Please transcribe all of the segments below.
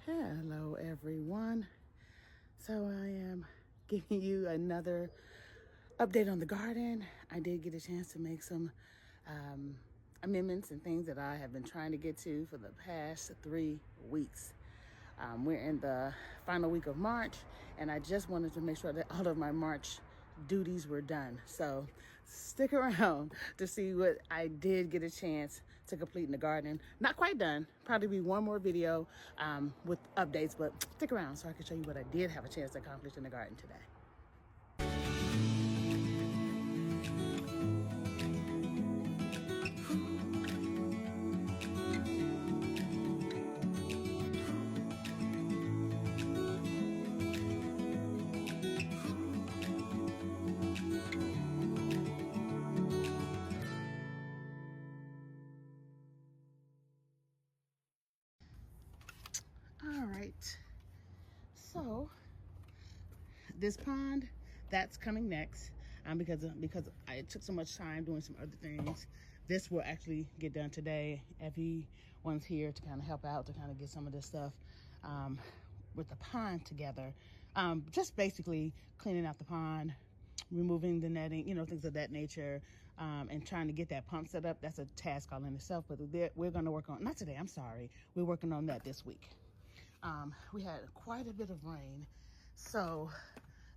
Hello everyone. So I am giving you another update on the garden. I did get a chance to make some amendments and things that I have been trying to get to for the past 3 weeks. We're in the final week of March, and I just wanted to make sure that all of my March duties were done. So stick around to see what I did get a chance to complete in the garden. Not quite done. Probably be one more video with updates, but stick around so I can show you what I did have a chance to accomplish in the garden today. All right, so this pond, that's coming next because I took so much time doing some other things. This will actually get done today. Everyone's here to kind of help out, to kind of get some of this stuff with the pond together. Just basically cleaning out the pond, removing the netting, things of that nature, and trying to get that pump set up. That's a task all in itself, but we're going to work on, not today, I'm sorry. We're working on that this week. We had quite a bit of rain, so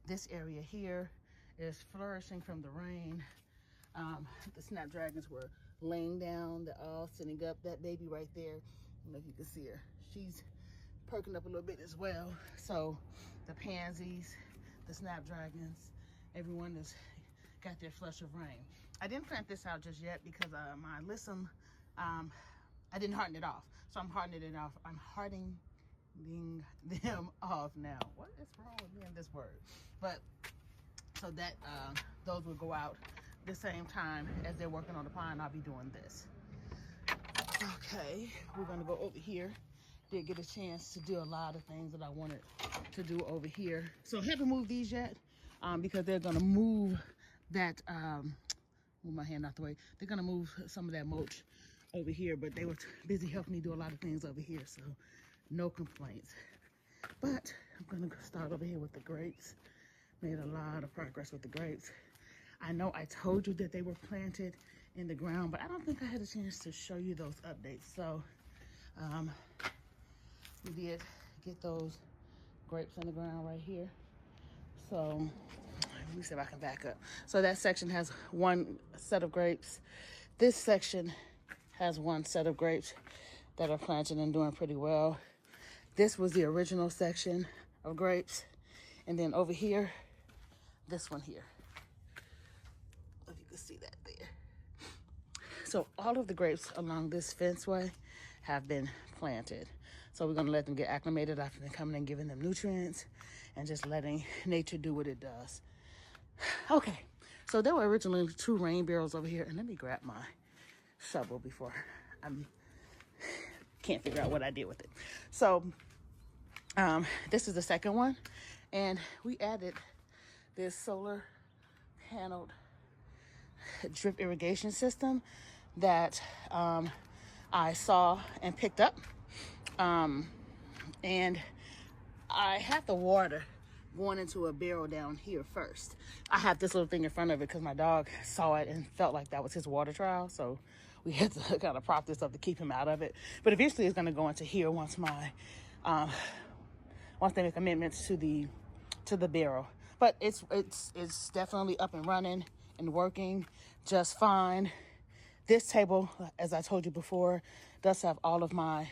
this area here is flourishing from the rain. The snapdragons were laying down. They're all sitting up. That baby right there, I don't know if you can see her, she's perking up a little bit as well. So the pansies, the snapdragons, everyone has got their flush of rain. I didn't plant this out just yet because my alyssum, I didn't harden it off. So I'm hardening it off. I'm hardening them off now. What is wrong with me in this word? But so that those will go out the same time as they're working on the pond. I'll be doing this. Okay, we're gonna go over here. Did get a chance to do a lot of things that I wanted to do over here. So I haven't moved these yet because they're gonna move that, move my hand out the way. They're gonna move some of that mulch over here, but they were busy helping me do a lot of things over here, so no complaints. But I'm gonna start over here with the grapes. Made a lot of progress with the grapes. I know I told you that they were planted in the ground, but I don't think I had a chance to show you those updates. So we did get those grapes in the ground right here. So let me see if I can back up. So that section has one set of grapes. This section has one set of grapes that are planted and doing pretty well. This was the original section of grapes. And then over here, this one here. If you can see that there. So all of the grapes along this fenceway have been planted. So we're gonna let them get acclimated after them coming and giving them nutrients and just letting nature do what it does. Okay, so there were originally 2 rain barrels over here. And let me grab my shovel before can't figure out what I did with it. So this is the second one, and we added this solar paneled drip irrigation system that I saw and picked up, and I have the water going into a barrel down here first. I have this little thing in front of it because my dog saw it and felt like that was his water trial, so we had to kind of prop this up to keep him out of it. But eventually it's going to go into here once they make amendments to the barrel. But it's definitely up and running and working just fine. This table, as I told you before, does have all of my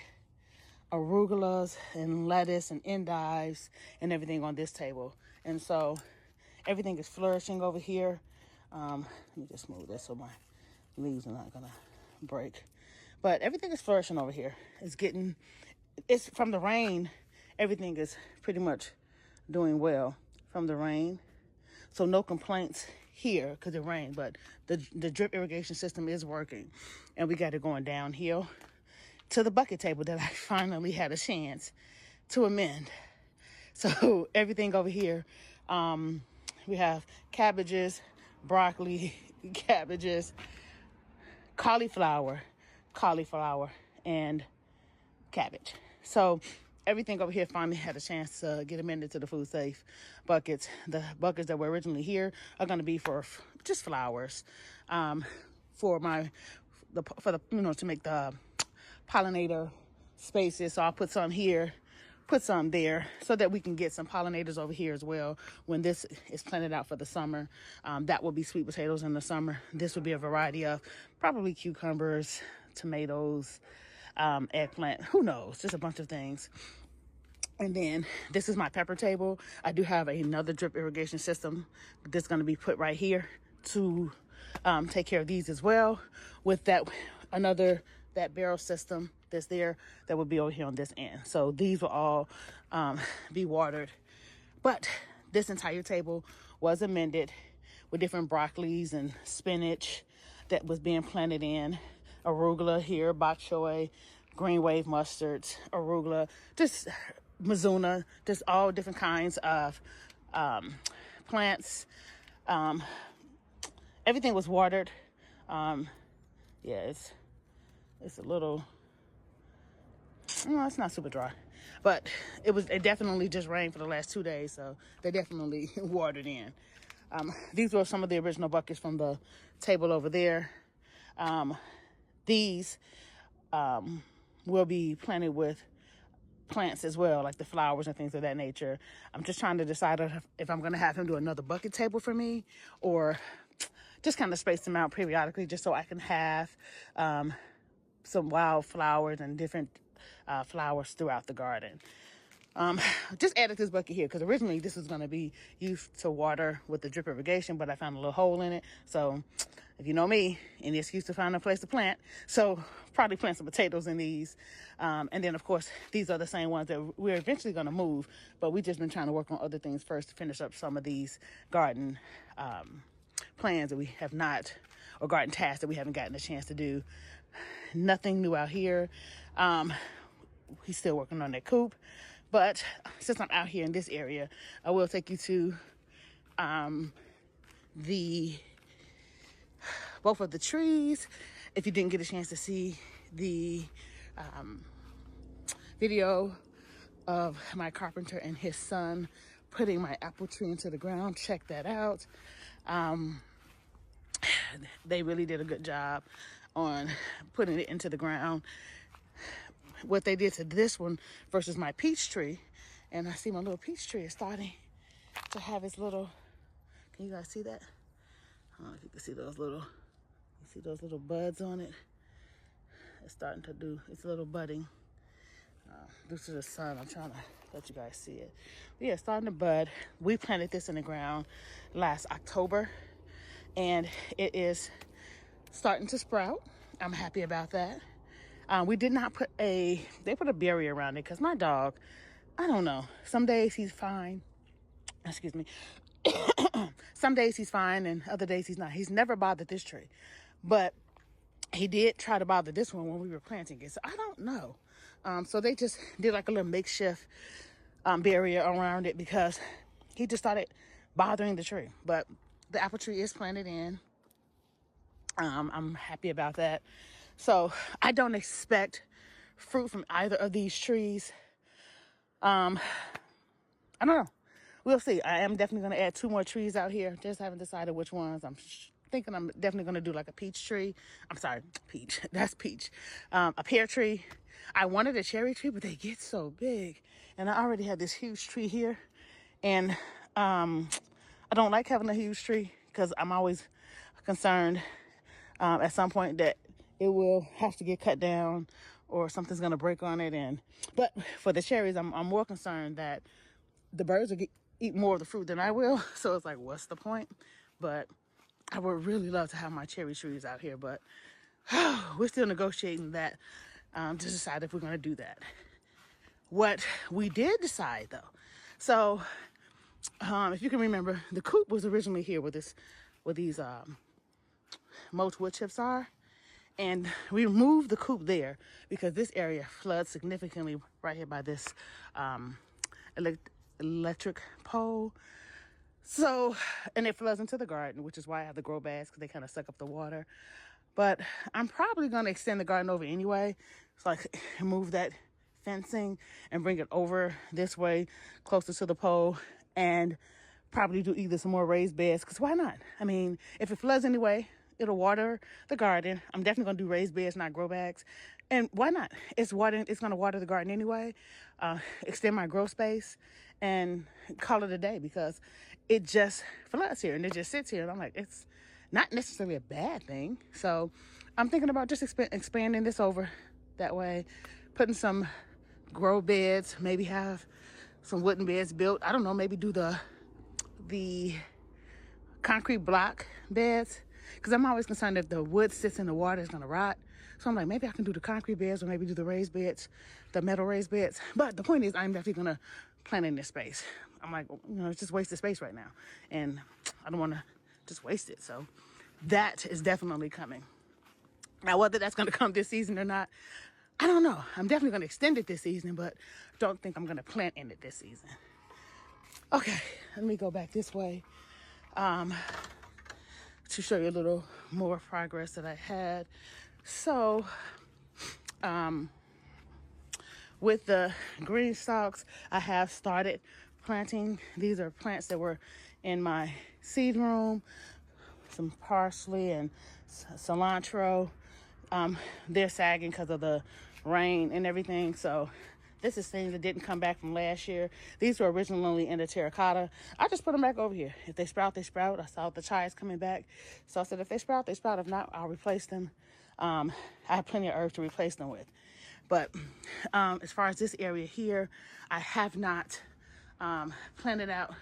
arugulas and lettuce and endives and everything on this table. And so everything is flourishing over here. Let me just move this so my leaves are not gonna break. But everything is flourishing over here. It's from the rain, everything is pretty much doing well from the rain. So no complaints here because it rained, but the drip irrigation system is working. And we got it going downhill to the bucket table that I finally had a chance to amend. So everything over here, we have cabbages, broccoli, cabbages, cauliflower, and cabbage. So everything over here finally had a chance to get amended to the food safe buckets. The buckets that were originally here are going to be for just flowers, for the to make the pollinator spaces. So I'll put some here, put some there, so that we can get some pollinators over here as well when this is planted out for the summer. That will be sweet potatoes in the summer. This will be a variety of probably cucumbers, tomatoes, eggplant, who knows, just a bunch of things. And then this is my pepper table. I do have another drip irrigation system that's going to be put right here to take care of these as well. With that barrel system that's there, that will be over here on this end. So these will all be watered. But this entire table was amended with different broccolis and spinach that was being planted in. Arugula here, bok choy, green wave mustards, arugula, just mizuna, just all different kinds of plants. Everything was watered. Yeah, it's a little, no, it's not super dry, but it definitely just rained for the last 2 days, so they definitely watered in. These were some of the original buckets from the table over there. These will be planted with plants as well, like the flowers and things of that nature. I'm just trying to decide if I'm going to have him do another bucket table for me, or just kind of space them out periodically, just so I can have some wild flowers and different flowers throughout the garden. Just added this bucket here because originally this was going to be used to water with the drip irrigation, but I found a little hole in it. So if you know me, any excuse to find a place to plant. So probably plant some potatoes in these. And then of course, these are the same ones that we're eventually going to move, but we've just been trying to work on other things first to finish up some of these garden plans that we have not, or garden tasks that we haven't gotten a chance to do. Nothing new out here. He's still working on that coop. But since I'm out here in this area, I will take you to both of the trees. If you didn't get a chance to see the video of my carpenter and his son putting my apple tree into the ground, check that out. They really did a good job on putting it into the ground. What they did to this one versus my peach tree, and I see my little peach tree is starting to have its little, can you guys see that? I don't know if you can see those little buds on it. It's starting to do its little budding. This is the sun. I'm trying to let you guys see it. But yeah, it's starting to bud. We planted this in the ground last October, and it is starting to sprout. I'm happy about that. We did not they put a barrier around it because my dog, I don't know, some days he's fine. Excuse me. Some days he's fine and other days he's not. He's never bothered this tree, but he did try to bother this one when we were planting it. So I don't know. So they just did like a little makeshift barrier around it because he just started bothering the tree. But the apple tree is planted in. I'm happy about that. So I don't expect fruit from either of these trees. I don't know. We'll see. I am definitely going to add 2 more trees out here. Just haven't decided which ones. I'm thinking I'm definitely going to do like a peach tree. I'm sorry, peach. That's peach. A pear tree. I wanted a cherry tree, but they get so big. And I already have this huge tree here. And I don't like having a huge tree because I'm always concerned at some point that it will have to get cut down or something's going to break on it. But for the cherries, I'm more concerned that the birds will eat more of the fruit than I will. So it's like, what's the point? But I would really love to have my cherry trees out here, but we're still negotiating that to decide if we're going to do that. What we did decide though, so if you can remember, the coop was originally here where these mulch wood chips are. And we moved the coop there because this area floods significantly right here by this electric pole. So, and it floods into the garden, which is why I have the grow bags because they kind of suck up the water. But I'm probably going to extend the garden over anyway. So like move that fencing and bring it over this way closer to the pole, and probably do either some more raised beds, because why not? I mean, if it floods anyway, it'll water the garden. I'm definitely going to do raised beds, not grow bags. And why not? It's going to water the garden anyway, extend my grow space, and call it a day, because it just floods here and it just sits here. And I'm like, it's not necessarily a bad thing. So I'm thinking about just expanding this over that way, putting some grow beds, maybe have some wooden beds built. I don't know, maybe do the concrete block beds, because I'm always concerned if the wood sits in the water, it's going to rot. So I'm like, maybe I can do the concrete beds, or maybe do the raised beds, the metal raised beds. But the point is, I'm definitely going to plant in this space. I'm like, it's just wasted space right now, and I don't want to just waste it. So that is definitely coming. Now, whether that's going to come this season or not, I don't know. I'm definitely going to extend it this season, but don't think I'm going to plant in it this season. Okay, let me go back this way to show you a little more progress that I had. So, with the green stalks, I have started planting. These are plants that were in my seed room, some parsley and cilantro. They're sagging because of the rain and everything. So this is things that didn't come back from last year. These were originally in the terracotta. I just put them back over here. If they sprout, they sprout. I saw the chives coming back, so I said, if they sprout, they sprout. If not, I'll replace them. I have plenty of earth to replace them with. But as far as this area here, I have not planted out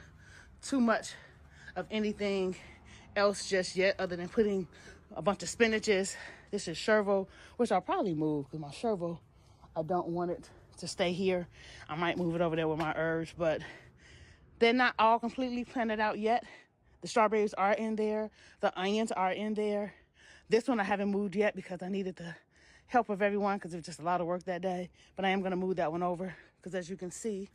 too much of anything else just yet, other than putting a bunch of spinaches. This is chervil, which I'll probably move, because my chervil, I don't want it to stay here. I might move it over there with my herbs, but they're not all completely planted out yet. The strawberries are in there. The onions are in there. This one I haven't moved yet because I needed the help of everyone, because it was just a lot of work that day. But I am going to move that one over, because as you can see,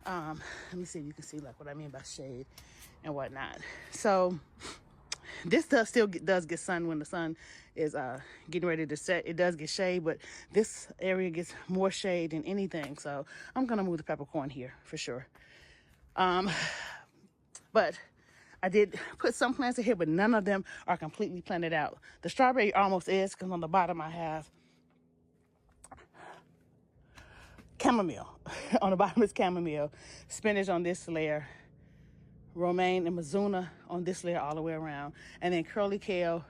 let me see if you can see like what I mean by shade and whatnot. So this still does get sun when the sun is getting ready to set. It does get shade, but this area gets more shade than anything. So I'm going to move the peppercorn here for sure. But I did put some plants in here, but none of them are completely planted out. The strawberry almost is, because on the bottom I have chamomile. On the bottom is chamomile, spinach on this layer, romaine and mizuna on this layer all the way around, and then curly kale,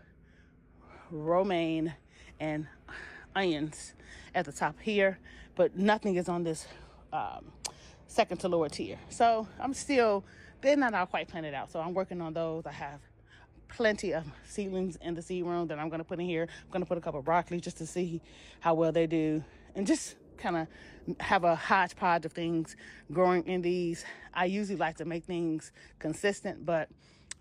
romaine, and onions at the top here, but nothing is on this second to lower tier. So they're not all quite planted out, so I'm working on those. I have plenty of seedlings in the seed room that I'm going to put in here. I'm going to put a couple of broccoli just to see how well they do, and just kind of have a hodgepodge of things growing in these. I usually like to make things consistent, but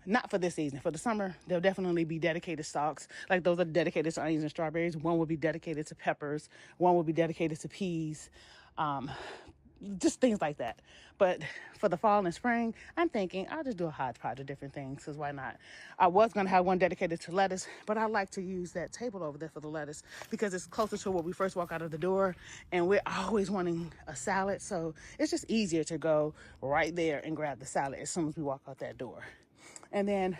not for this season. For the summer, there'll definitely be dedicated stalks. Like those are dedicated to onions and strawberries. One will be dedicated to peppers. One will be dedicated to peas. Just things like that. But for the fall and spring, I'm thinking I'll just do a hodgepodge of different things, because why not? I was going to have one dedicated to lettuce, but I like to use that table over there for the lettuce, because it's closer to where we first walk out of the door, and we're always wanting a salad. So it's just easier to go right there and grab the salad as soon as we walk out that door. And then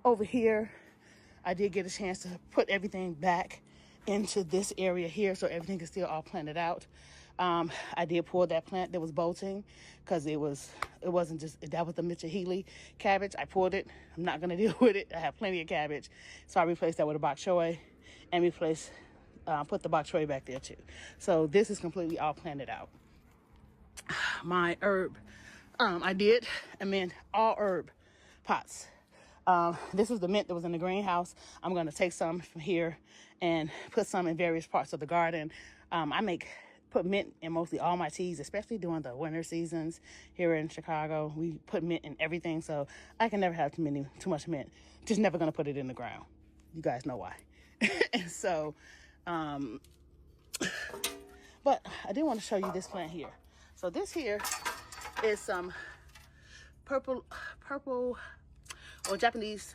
over here, I did get a chance to put everything back into this area here, so everything is still all planted out. I did pull that plant that was bolting, because it wasn't just, that was the Mitchell Healy cabbage. I pulled it. I'm not going to deal with it. I have plenty of cabbage. So I replaced that with a bok choy, and put the bok choy back there too. So this is completely all planted out. My herb, I did amend all herb pots. This was the mint that was in the greenhouse. I'm going to take some from here and put some in various parts of the garden. Put mint in mostly all my teas, especially during the winter seasons here in Chicago. We put mint in everything, so I can never have too much mint. Just never going to put it in the ground. You guys know why. And so, but I did want to show you this plant here. So this here is some purple or Japanese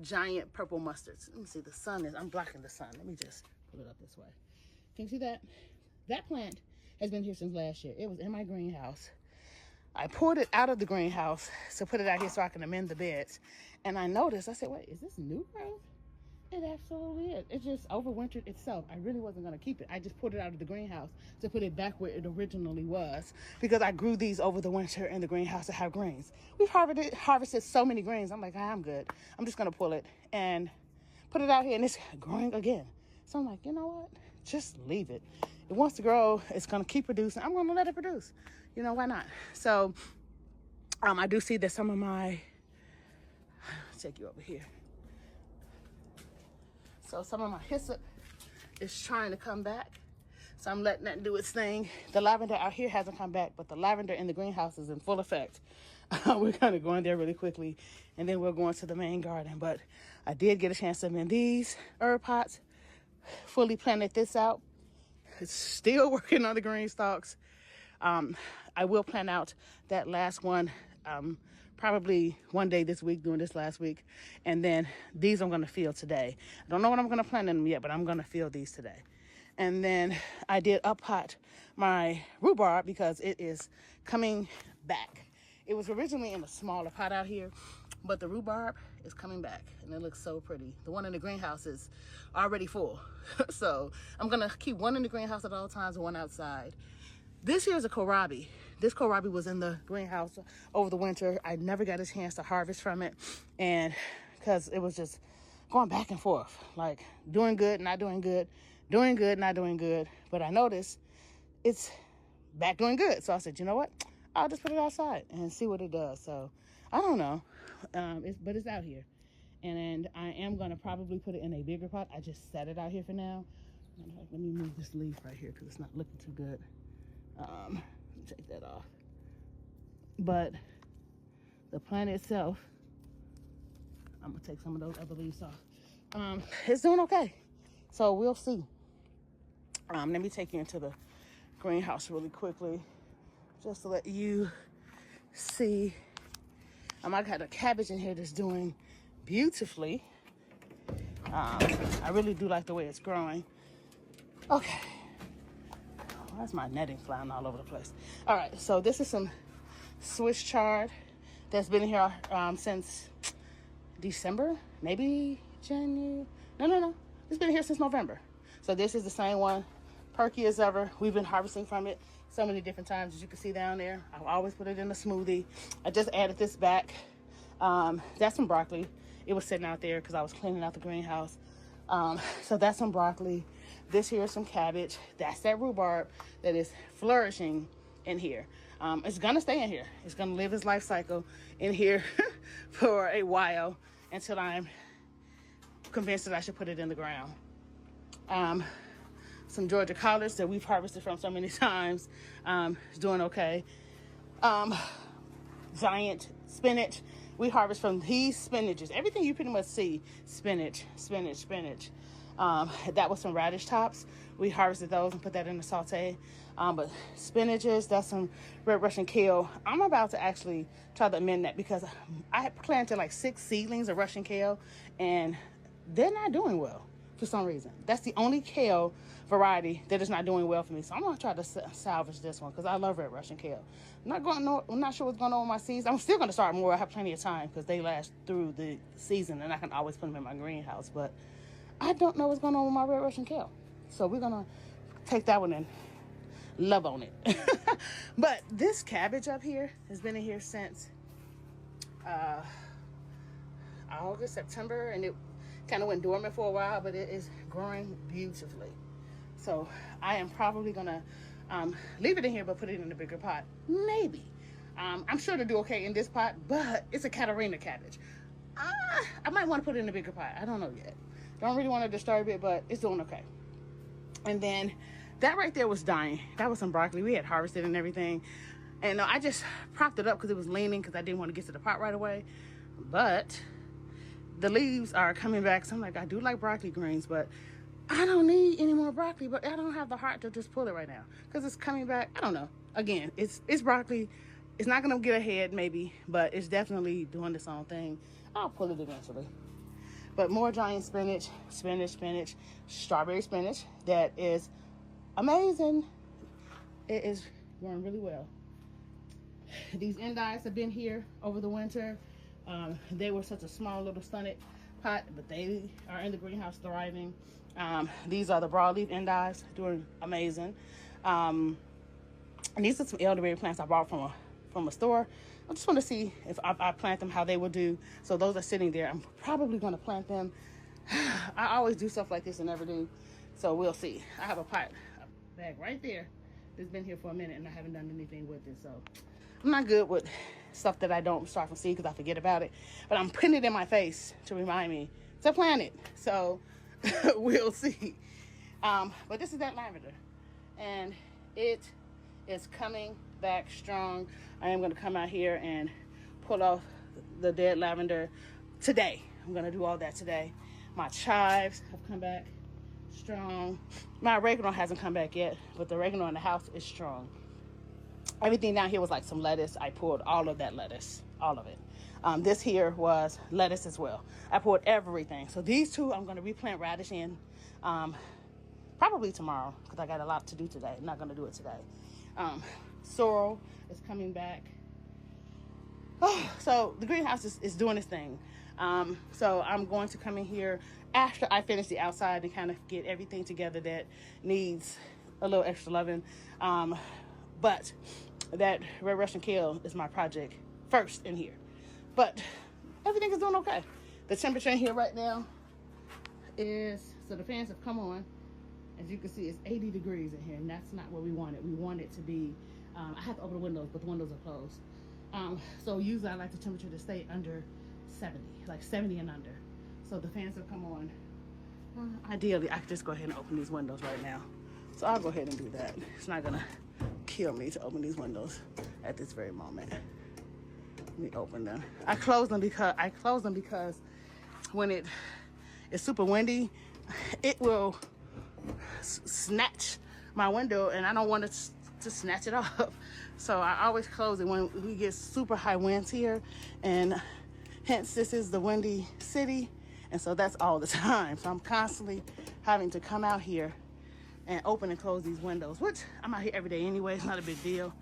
giant purple mustards. Let me see, I'm blocking the sun. Let me just put it up this way. Can you see that? That plant has been here since last year. It was in my greenhouse. I pulled it out of the greenhouse to put it out here so I can amend the beds. And I noticed, I said, wait, is this new growth? It absolutely is. It just overwintered itself. I really wasn't going to keep it. I just pulled it out of the greenhouse to put it back where it originally was, because I grew these over the winter in the greenhouse to have greens. We've harvested so many greens. I'm like, I'm good. I'm just going to pull it and put it out here, and it's growing again. So I'm like, you know what? Just leave it. It wants to grow. It's going to keep producing. I'm going to let it produce. You know, why not? So I do see that some of my, take you over here. So some of my hyssop is trying to come back. So I'm letting that do its thing. The lavender out here hasn't come back, but the lavender in the greenhouse is in full effect. We're kind of going there really quickly, and then we're going to the main garden. But I did get a chance to amend these herb pots. Fully planted this out. It's still working on the green stalks. I will plan out that last one probably one day this week, doing this last week. And then these I'm going to fill today. I don't know what I'm going to plant in them yet, but I'm going to fill these today. And then I did up pot my rhubarb because it is coming back. It was originally in a smaller pot out here, but the rhubarb is coming back and it looks so pretty. The one in the greenhouse is already full. So I'm going to keep one in the greenhouse at all times and one outside. This here is a kohlrabi. This kohlrabi was in the greenhouse over the winter. I never got a chance to harvest from it, and because it was just going back and forth, like doing good, not doing good, doing good, not doing good. But I noticed it's back doing good. So I said, you know what? I'll just put it outside and see what it does. So I don't know, but it's out here. And I am going to probably put it in a bigger pot. I just set it out here for now. Let me move this leaf right here because it's not looking too good. Take that off. But the plant itself, I'm gonna take some of those other leaves off. It's doing okay. So we'll see. Let me take you into the greenhouse really quickly, just to let you see. I got a cabbage in here that's doing beautifully. I really do like the way it's growing. Okay. That's my netting flying all over the place. All right, so this is some Swiss chard that's been here since December, maybe January. No. It's been here since November. So this is the same one, perky as ever. We've been harvesting from it so many different times, as you can see down there. I always put it in a smoothie. I just added this back. That's some broccoli. It was sitting out there because I was cleaning out the greenhouse. So that's some broccoli. This here is some cabbage. That's that rhubarb that is flourishing in here. It's gonna stay in here. It's gonna live its life cycle in here for a while until I'm convinced that I should put it in the ground. Some Georgia collards that we've harvested from so many times. It's doing okay. Giant spinach. We harvest from these spinaches. Everything you pretty much see, spinach. That was some radish tops. We harvested those and put that in the saute. But spinaches, that's some red Russian kale. I'm about to actually try to amend that because I had planted like 6 seedlings of Russian kale and they're not doing well for some reason. That's the only kale variety that is not doing well for me. So I'm going to try to salvage this one because I love red Russian kale. I'm not sure what's going on with my seeds. I'm still going to start more. I have plenty of time because they last through the season and I can always put them in my greenhouse. But I don't know what's going on with my red Russian kale. So we're going to take that one and love on it. But this cabbage up here has been in here since August, September, and it kind of went dormant for a while, but it is growing beautifully. So I am probably going to leave it in here, but put it in a bigger pot. Maybe. I'm sure to do okay in this pot, but it's a Catarina cabbage. I might want to put it in a bigger pot. I don't know yet. Don't really want to disturb it, but it's doing okay. And then that right there was dying. That was some broccoli. We had harvested and everything. And I just propped it up because it was leaning because I didn't want to get to the pot right away. But the leaves are coming back. So I'm like, I do like broccoli greens, but I don't need any more broccoli. But I don't have the heart to just pull it right now because it's coming back. I don't know. Again, it's broccoli. It's not going to get ahead maybe, but it's definitely doing its own thing. I'll pull it eventually. But more giant spinach, strawberry spinach that is amazing. it is growing really well. These endives have been here over the winter. They were such a small little stunted pot, but they are in the greenhouse thriving. These are the broadleaf endives, doing amazing. And these are some elderberry plants I bought from a store. I just want to see if I plant them, how they will do. So those are sitting there. I'm probably going to plant them. I always do stuff like this and never do. So we'll see. I have a bag right there that's been here for a minute and I haven't done anything with it. So I'm not good with stuff that I don't start from seed because I forget about it. But I'm putting it in my face to remind me to plant it. So we'll see. But this is that lavender. And it is coming back strong. I am going to come out here and pull off the dead lavender today. I'm going to do all that today. My chives have come back strong. My oregano hasn't come back yet, but the oregano in the house is strong. Everything down here was like some lettuce. I pulled all of that lettuce, all of it. This here was lettuce as well. I pulled everything. So these two I'm going to replant radish in probably tomorrow because I got a lot to do today. I'm not going to do it today. Sorrel is coming back. Oh, so the greenhouse is doing its thing. So I'm going to come in here after I finish the outside and kind of get everything together that needs a little extra loving. But that red Russian kale is my project first in here. But everything is doing okay. The temperature in here right now is, so the fans have come on. As you can see, it's 80 degrees in here, and that's not what we wanted. We want it to be, I have to open the windows, but the windows are closed. So usually I like the temperature to stay under 70, like 70 and under. So the fans have come on. Ideally, I could just go ahead and open these windows right now. So I'll go ahead and do that. It's not gonna kill me to open these windows at this very moment. Let me open them. I close them because when it is super windy, it will snatch my window, and I don't want it to snatch it off. So I always close it when we get super high winds here, and hence this is the windy city, and so that's all the time. So I'm constantly having to come out here and open and close these windows, which I'm out here every day anyway. It's not a big deal,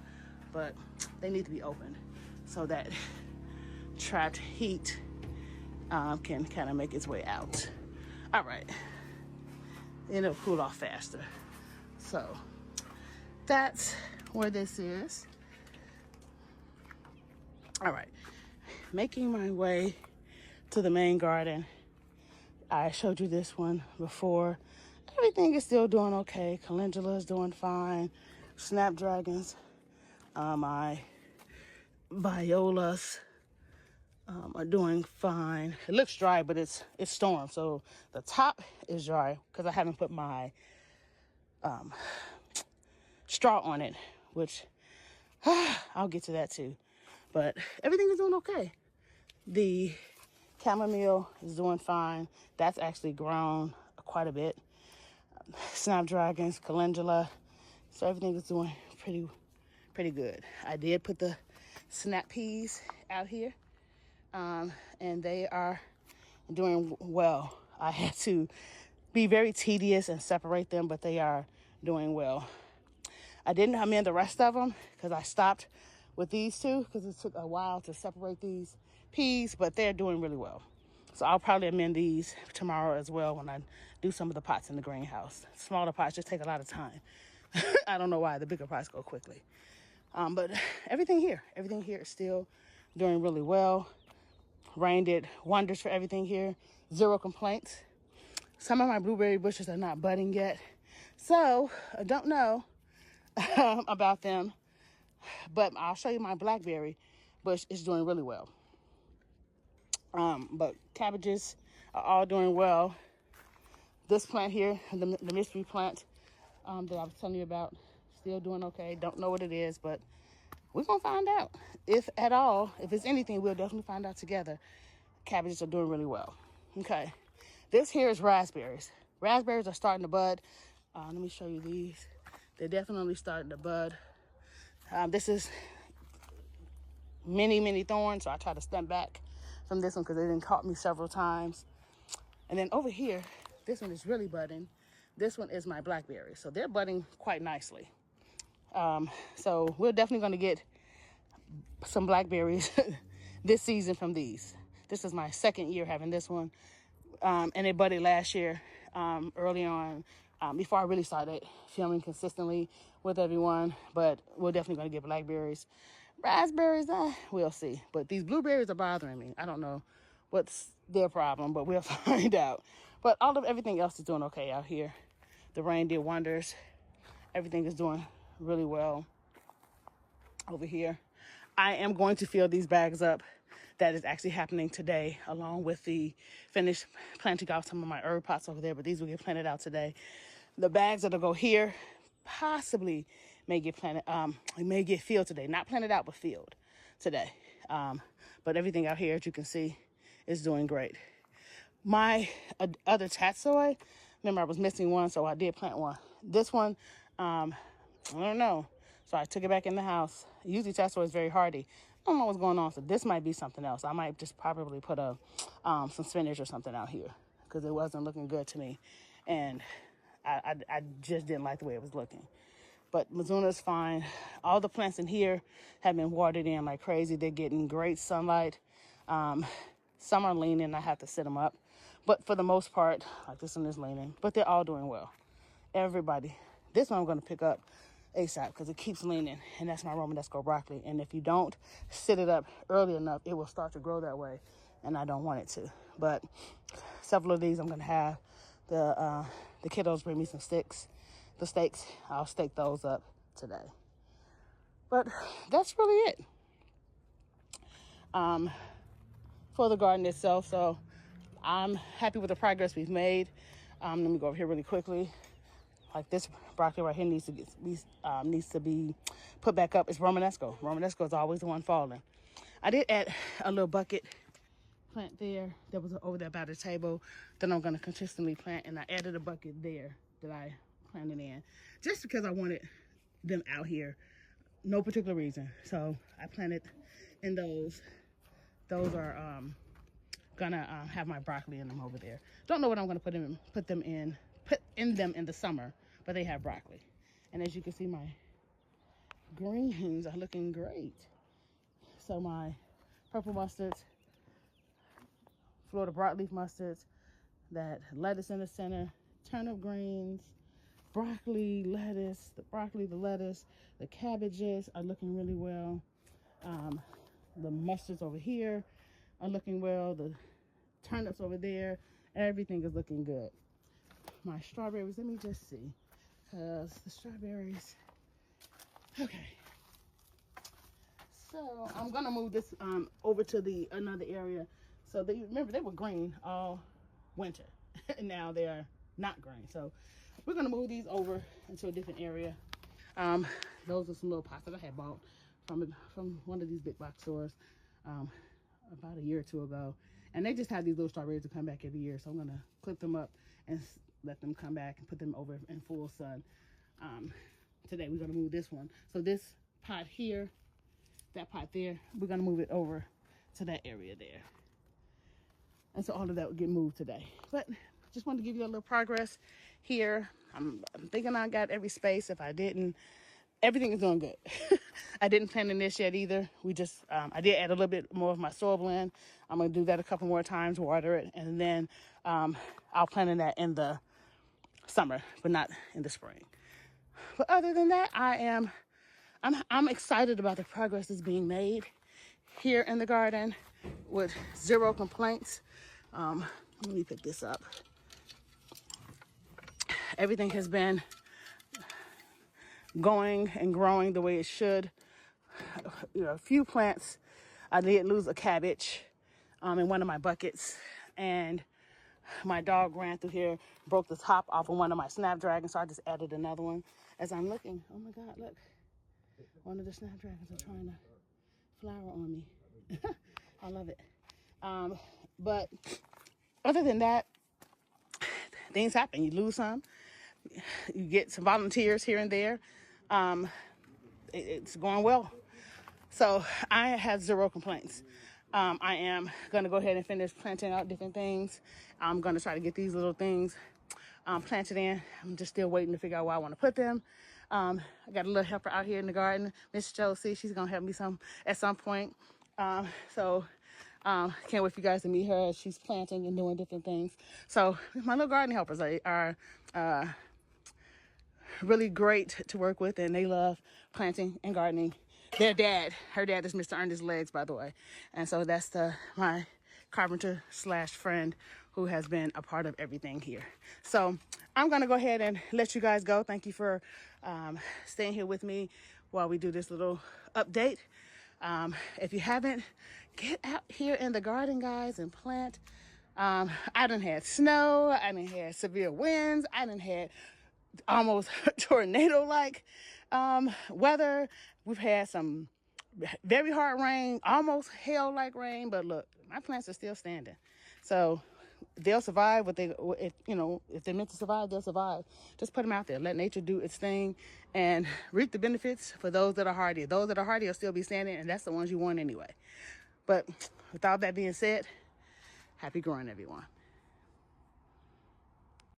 but they need to be open so that trapped heat can kind of make its way out. All right, it'll cool off faster. So that's where this is. All right, making my way to the main garden. I showed you this one before. Everything is still doing okay. Calendula is doing fine. Snapdragons, my violas are doing fine. It looks dry, but it's storm, so the top is dry because I haven't put my straw on it, which I'll get to that too. But everything is doing okay. The chamomile is doing fine. That's actually grown quite a bit. Snapdragons, calendula, so everything is doing pretty good. I did put the snap peas out here, and they are doing well. I had to be very tedious and separate them, but they are doing well. I didn't amend the rest of them because I stopped with these two because it took a while to separate these peas, but they're doing really well. So I'll probably amend these tomorrow as well when I do some of the pots in the greenhouse. Smaller pots just take a lot of time. I don't know why. The bigger pots go quickly. But everything here is still doing really well. Rain did wonders for everything here. Zero complaints. Some of my blueberry bushes are not budding yet, so I don't know about them. But I'll show you my blackberry bush is doing really well. But cabbages are all doing well. This plant here, the mystery plant that I was telling you about, still doing okay. Don't know what it is, but we're gonna find out. If at all, if it's anything, we'll definitely find out together. Cabbages are doing really well. Okay, this here is raspberries. Raspberries are starting to bud. Let me show you these. They're definitely starting to bud. This is many thorns, so I try to step back from this one because it didn't caught me several times. And then over here, this one is really budding. This one is my blackberry, so they're budding quite nicely. So we're definitely going to get some blackberries this season from these. This is my second year having this one. And it budded last year, early on, before I really started filming consistently with everyone. But we're definitely going to get blackberries. Raspberries, we'll see. But these blueberries are bothering me. I don't know what's their problem, but we'll find out. But everything else is doing okay out here. The rain did wonders. Everything is doing really well over here. I am going to fill these bags up. That is actually happening today, along with the finished planting out some of my herb pots over there, but these will get planted out today. The bags that'll go here possibly may get planted, may get filled today. Not planted out, but filled today. But everything out here, as you can see, is doing great. My other tatsoi, remember I was missing one, so I did plant one. This one, I don't know. So I took it back in the house. Usually tatsoi is very hardy. I don't know what's going on, so this might be something else. I might just probably put some spinach or something out here because it wasn't looking good to me. And I just didn't like the way it was looking. But Mizuna's fine. All the plants in here have been watered in like crazy. They're getting great sunlight. Some are leaning. I have to sit them up. But for the most part, like this one is leaning. But they're all doing well. Everybody. This one I'm going to pick up ASAP because it keeps leaning. And that's my Romanesco broccoli. And if you don't sit it up early enough, it will start to grow that way. And I don't want it to. But several of these I'm going to have the kiddos bring me some sticks. The steaks, I'll stake those up today. But that's really it for the garden itself. So I'm happy with the progress we've made. Let me go over here really quickly. Like this broccoli right here needs to be put back up. It's Romanesco. Romanesco is always the one falling. I did add a little bucket plant there that was over there by the table that I'm going to consistently plant, and I added a bucket there that I planted in just because I wanted them out here. No particular reason. So I planted in those. Those are gonna have my broccoli in them over there. Don't know what I'm gonna put them in in the summer, but they have broccoli. And as you can see, my greens are looking great. So my purple mustards, Florida broadleaf mustards, that lettuce in the center, turnip greens, broccoli, lettuce, the lettuce, the cabbages are looking really well. The mustards over here are looking well. The turnips over there, everything is looking good. My strawberries, let me just see, because the strawberries, okay. So I'm gonna move this over to another area. So remember they were green all winter, and now they're not green. So we're gonna move these over into a different area. Those are some little pots that I had bought from one of these big box stores about a year or two ago, and they just have these little strawberries to come back every year. So I'm gonna clip them up and let them come back and put them over in full sun. Today we're gonna move this one. So this pot here, that pot there, we're gonna move it over to that area there. And so all of that will get moved today. But just wanted to give you a little progress here. I'm thinking I got every space. If I didn't, everything is doing good. I didn't plant in this yet either. I did add a little bit more of my soil blend. I'm going to do that a couple more times, water it, and then I'll plant in that in the summer, but not in the spring. But other than that, I'm excited about the progress that's being made here in the garden with zero complaints. Let me pick this up. Everything has been going and growing the way it should. A few plants, I did lose a cabbage in one of my buckets, and my dog ran through here, broke the top off of one of my snapdragons, so I just added another one. As I'm looking, oh my God, look, one of the snapdragons are trying to flower on me. I love it. But other than that, things happen. You lose some, you get some volunteers here and there. It's going well. So I have zero complaints. I am going to go ahead and finish planting out different things. I'm going to try to get these little things planted in. I'm just still waiting to figure out where I want to put them. I got a little helper out here in the garden, Miss Josie. She's gonna help me at some point. So can't wait for you guys to meet her as she's planting and doing different things. So my little garden helpers are really great to work with, and they love planting and gardening. Her dad is Mr. Ernest Legs, by the way. And so that's my carpenter slash friend who has been a part of everything here. So I'm going to go ahead and let you guys go. Thank you for staying here with me while we do this little update. If you haven't, get out here in the garden, guys, and plant. I done had snow. I done had severe winds. I done had almost tornado-like weather. We've had some very hard rain, almost hail-like rain, but look, my plants are still standing. So they'll survive if they're meant to survive, they'll survive. Just put them out there, let nature do its thing, and reap the benefits for those that are hardy. Those that are hardy will still be standing, and that's the ones you want anyway. But with all that being said, happy growing, everyone.